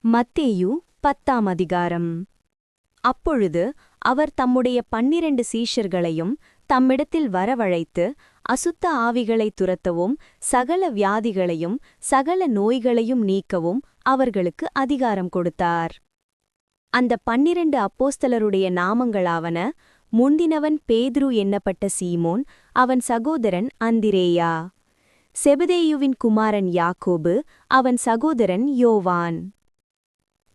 மத்தேயு 10ஆம் அதிகாரம். அப்பொழுது அவர் தம்முடைய 12 சீஷர்களையும் தம்மிடத்தில் வரவழைத்து, அசுத்த ஆவிகளைத் துரத்தவும் சகல வியாதிகளையும் சகல நோய்களையும் நீக்கவும் அவர்களுக்கு அதிகாரம் கொடுத்தார். அந்த 12 அப்போஸ்தலருடைய நாமங்களாவன: முந்தினவன் பேதுரு என்னப்பட்ட சீமோன், அவன் சகோதரன் அந்திரேயா; செபதேயுவின் குமாரன் யாக்கோபு, அவன் சகோதரன் யோவான்;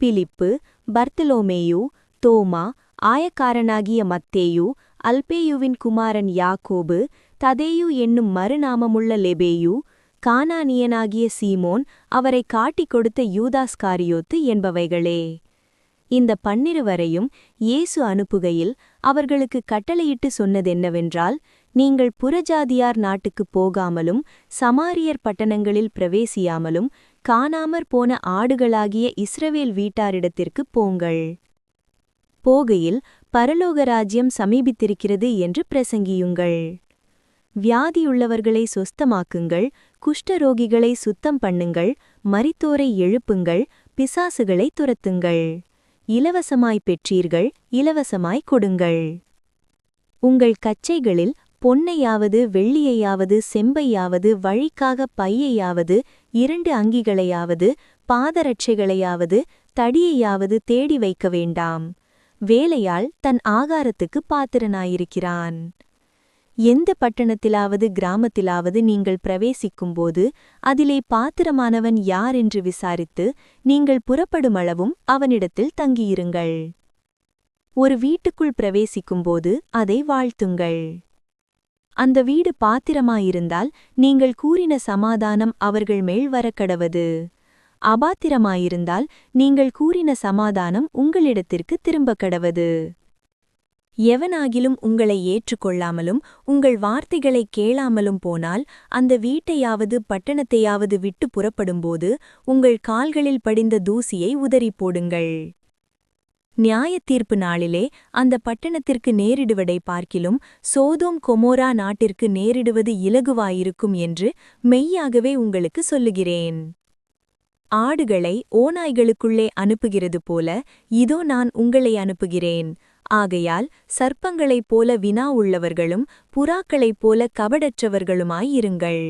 பிலிப்பு, பர்த்தலோமேயு, தோமா, ஆயக்காரனாகிய மத்தேயு, அல்பேயுவின் குமாரன் யாக்கோபு, ததேயு என்னும் மறுநாமமுள்ள லெபேயு, கானானியனாகிய சீமோன், அவரைக் காட்டிக் கொடுத்த யூதாஸ்காரியோத்து என்பவைகளே. இந்த 12 இயேசு அனுப்புகையில் அவர்களுக்குக் கட்டளையிட்டு சொன்னதென்னவென்றால், நீங்கள் புறஜாதியார் நாட்டுக்குப் போகாமலும் சமாரியர் பட்டணங்களில் பிரவேசியாமலும் காணாமற் போன ஆடுகளாகிய இஸ்ரவேல் வீட்டாரிடத்திற்குப் போங்கள். போகையில் பரலோகராஜ்யம் சமீபித்திருக்கிறது என்று பிரசங்கியுங்கள். வியாதியுள்ளவர்களை சொஸ்தமாக்குங்கள், குஷ்டரோகிகளை சுத்தம் பண்ணுங்கள், மரித்தோரை எழுப்புங்கள், பிசாசுகளைத் துரத்துங்கள். இலவசமாய்ப் பெற்றீர்கள், இலவசமாய்க் கொடுங்கள். உங்கள் கச்சைகளில் பொன்னையாவது வெள்ளியையாவது செம்பையாவது வழிக்காகப் பையையாவது 2 அங்கிகளையாவது பாதரட்சைகளையாவது தடியையாவது தேடி வைக்க வேண்டாம். வேலையாள் தன் ஆகாரத்துக்குப் பாத்திரனாயிருக்கிறான். எந்த பட்டணத்திலாவது கிராமத்திலாவது நீங்கள் பிரவேசிக்கும்போது அதிலே பாத்திரமானவன் யார் என்று விசாரித்து நீங்கள் புறப்படுமளவும் அவனிடத்தில் தங்கியிருங்கள். ஒரு வீட்டுக்குள் பிரவேசிக்கும்போது அதை வாழ்த்துங்கள். அந்த வீடு பாத்திரமாயிருந்தால் நீங்கள் கூறின சமாதானம் அவர்கள் மேல் வரக்கடவது. அபாத்திரமாயிருந்தால் நீங்கள் கூறின சமாதானம் உங்களிடத்திற்கு திரும்பக்கடவது. எவனாகிலும் உங்களை ஏற்றுக்கொள்ளாமலும் உங்கள் வார்த்தைகளைக் கேளாமலும் போனால் அந்த வீட்டையாவது பட்டணத்தையாவது விட்டு புறப்படும்போது உங்கள் கால்களில் படிந்த தூசியை உதறிப் போடுங்கள். நியாயத்தீர்ப்பு நாளிலே அந்த பட்டணத்திற்கு நேரிடுவதை பார்க்கிலும் சோதோம் கொமோரா நாட்டிற்கு நேரிடுவது இலகுவாயிருக்கும் என்று மெய்யாகவே உங்களுக்கு சொல்லுகிறேன். ஆடுகளை ஓநாய்களுக்குள்ளே அனுப்புகிறது போல இதோ நான் உங்களை அனுப்புகிறேன். ஆகையால் சர்ப்பங்களைப் போல வினா உள்ளவர்களும் புறாக்களைப் போல கபடற்றவர்களுமாயிருங்கள்.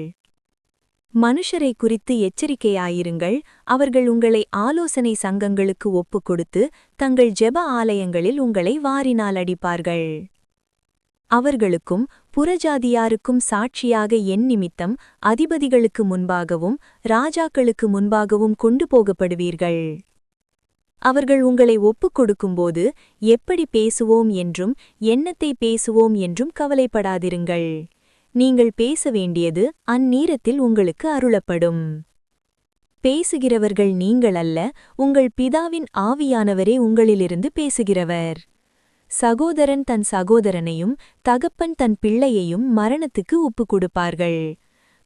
மனுஷரை குறித்து எச்சரிக்கையாயிருங்கள். அவர்கள் உங்களை ஆலோசனை சங்கங்களுக்கு ஒப்புக் கொடுத்து தங்கள் ஜெப ஆலயங்களில் உங்களை வாரினால் அடிப்பார்கள். அவர்களுக்கும் புறஜாதியாருக்கும் சாட்சியாக என் நிமித்தம் அதிபதிகளுக்கு முன்பாகவும் ராஜாக்களுக்கு முன்பாகவும் கொண்டு போகப்படுவீர்கள். அவர்கள் உங்களை ஒப்புக் கொடுக்கும்போது எப்படி பேசுவோம் என்றும் என்னத்தை பேசுவோம் என்றும் கவலைப்படாதிருங்கள். நீங்கள் பேச வேண்டியது அந்நேரத்தில் உங்களுக்கு அருளப்படும். பேசுகிறவர்கள் நீங்கள் அல்ல, உங்கள் பிதாவின் ஆவியானவரே உங்களிலிருந்து பேசுகிறவர். சகோதரன் தன் சகோதரனையும் தகப்பன் தன் பிள்ளையையும் மரணத்துக்கு ஒப்புக் கொடுப்பார்கள்.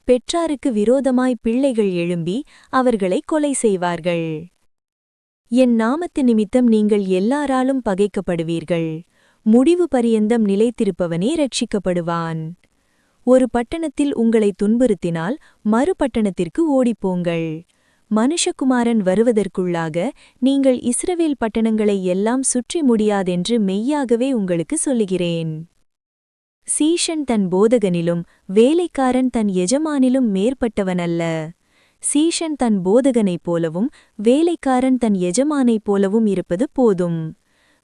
பெற்றாருக்கு விரோதமாய் பிள்ளைகள் எழும்பி அவர்களை கொலை செய்வார்கள். என் நாமத்து நிமித்தம் நீங்கள் எல்லாராலும் பகைக்கப்படுவீர்கள். முடிவு பரியந்தம் நிலைத்திருப்பவனே ரட்சிக்கப்படுவான். ஒரு பட்டணத்தில் உங்களை துன்புறுத்தினால் மறுபட்டணத்திற்கு ஓடிப்போங்கள். மனுஷகுமாரன் வருவதற்குள்ளாக நீங்கள் இஸ்ரவேல் பட்டணங்களை எல்லாம் சுற்றி முடியாதென்று மெய்யாகவே உங்களுக்கு சொல்லுகிறேன். சீஷன் தன் போதகனிலும் வேலைக்காரன் தன் எஜமானிலும் மேற்பட்டவனல்ல. சீஷன் தன் போதகனைப் போலவும் வேலைக்காரன் தன் எஜமானைப் போலவும் இருப்பது போதும்.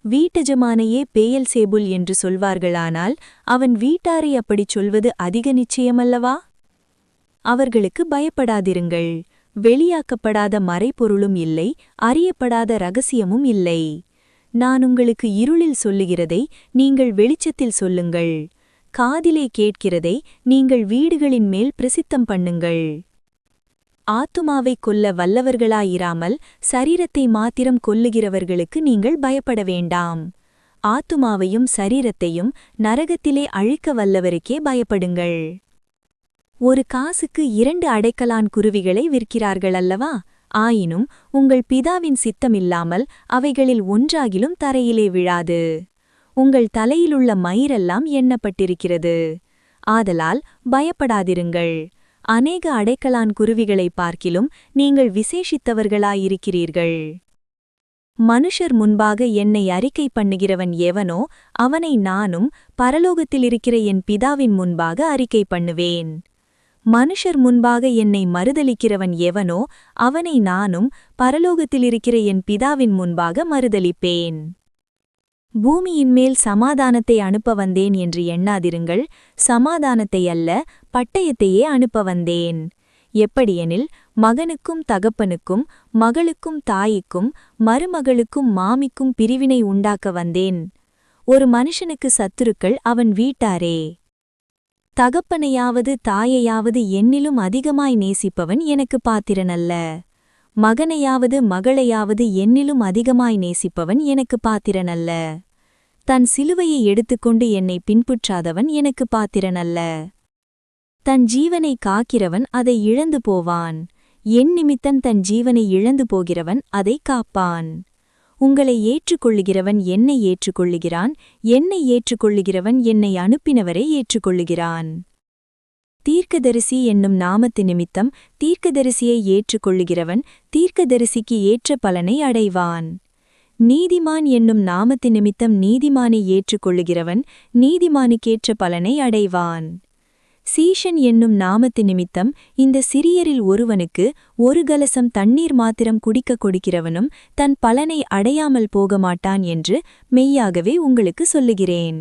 வீட்டெஜமானையே பேயல்சேபுல் என்று சொல்வார்களானால் அவன் வீட்டாரை அப்படிச் சொல்வது அதிக நிச்சயமல்லவா? அவர்களுக்கு பயப்படாதிருங்கள். வெளியாக்கப்படாத மறைபொருளும் இல்லை, அறியப்படாத இரகசியமும் இல்லை. நான் உங்களுக்கு இருளில் சொல்லுகிறதை நீங்கள் வெளிச்சத்தில் சொல்லுங்கள். காதிலே கேட்கிறதை நீங்கள் வீடுகளின் மேல் பிரசித்தம் பண்ணுங்கள். ஆத்துமாவைக் கொல்ல வல்லவர்களாயிராமல் சரீரத்தை மாத்திரம் கொல்லுகிறவர்களுக்கு நீங்கள் பயப்பட வேண்டாம். ஆத்துமாவையும் சரீரத்தையும் நரகத்திலே அழிக்க வல்லவருக்கே பயப்படுங்கள். ஒரு காசுக்கு 2 அடைக்கலான் குருவிகளை விற்கிறார்கள் அல்லவா? ஆயினும் உங்கள் பிதாவின் சித்தமில்லாமல் அவைகளில் ஒன்றாகிலும் தரையிலே விழாது. உங்கள் தலையிலுள்ள மயிரெல்லாம் எண்ணப்பட்டிருக்கிறது. ஆதலால் பயப்படாதிருங்கள். அநேக அடைக்கலான் குருவிகளைப் பார்க்கிலும் நீங்கள் விசேஷித்தவர்களாயிருக்கிறீர்கள். மனுஷர் முன்பாக என்னை அறிக்கை பண்ணுகிறவன் எவனோ அவனை நானும் பரலோகத்திலிருக்கிற என் பிதாவின் முன்பாக அறிக்கை பண்ணுவேன். மனுஷர் முன்பாக என்னை மறுதலிக்கிறவன் எவனோ அவனை நானும் பரலோகத்திலிருக்கிற என் பிதாவின் முன்பாக மறுதலிப்பேன். பூமியின்மேல் சமாதானத்தை அனுப்ப வந்தேன் என்று எண்ணாதிருங்கள், சமாதானத்தை அல்ல, பட்டயத்தையே அனுப்ப வந்தேன். எப்படியெனில், மகனுக்கும் தகப்பனுக்கும் மகளுக்கும் தாய்க்கும் மருமகளுக்கும் மாமிக்கும் பிரிவினை உண்டாக்க வந்தேன். ஒரு மனுஷனுக்கு சத்துருக்கள் அவன் வீட்டாரே. தகப்பனையாவது தாயையாவது என்னிலும் அதிகமாய் நேசிப்பவன் எனக்கு பாத்திரனல்ல. மகனையாவது மகளையாவது என்னிலும் அதிகமாய் நேசிப்பவன் எனக்கு பாத்திரனல்ல. தன் சிலுவையை எடுத்துக்கொண்டு என்னை பின்பற்றாதவன் எனக்கு பாத்திரனல்ல. தன் ஜீவனை காக்கிறவன் அதை இழந்து போவான். என் நிமித்தம் தன் ஜீவனை இழந்து போகிறவன் அதை காப்பான். உங்களை ஏற்றுக்கொள்ளுகிறவன் என்னை ஏற்றுக்கொள்ளுகிறான், என்னை ஏற்றுக்கொள்ளுகிறவன் என்னை அனுப்பினவரை ஏற்றுக்கொள்ளுகிறான். தீர்க்கதரிசி என்னும் நாமத்து நிமித்தம் தீர்க்கதரிசியை ஏற்றுக்கொள்ளுகிறவன் தீர்க்கதரிசிக்கு ஏற்ற பலனை அடைவான். நீதிமான் என்னும் நாமத்து நிமித்தம் நீதிமானை ஏற்றுக்கொள்ளுகிறவன் நீதிமானுக்கேற்ற பலனை அடைவான். சீஷன் என்னும் நாமத்து நிமித்தம் இந்த சிறியரில் ஒருவனுக்கு ஒரு கலசம் தண்ணீர் மாத்திரம் குடிக்கக் கொடுக்கிறவனும் தன் பலனை அடையாமல் போகமாட்டான் என்று மெய்யாகவே உங்களுக்கு சொல்லுகிறேன்.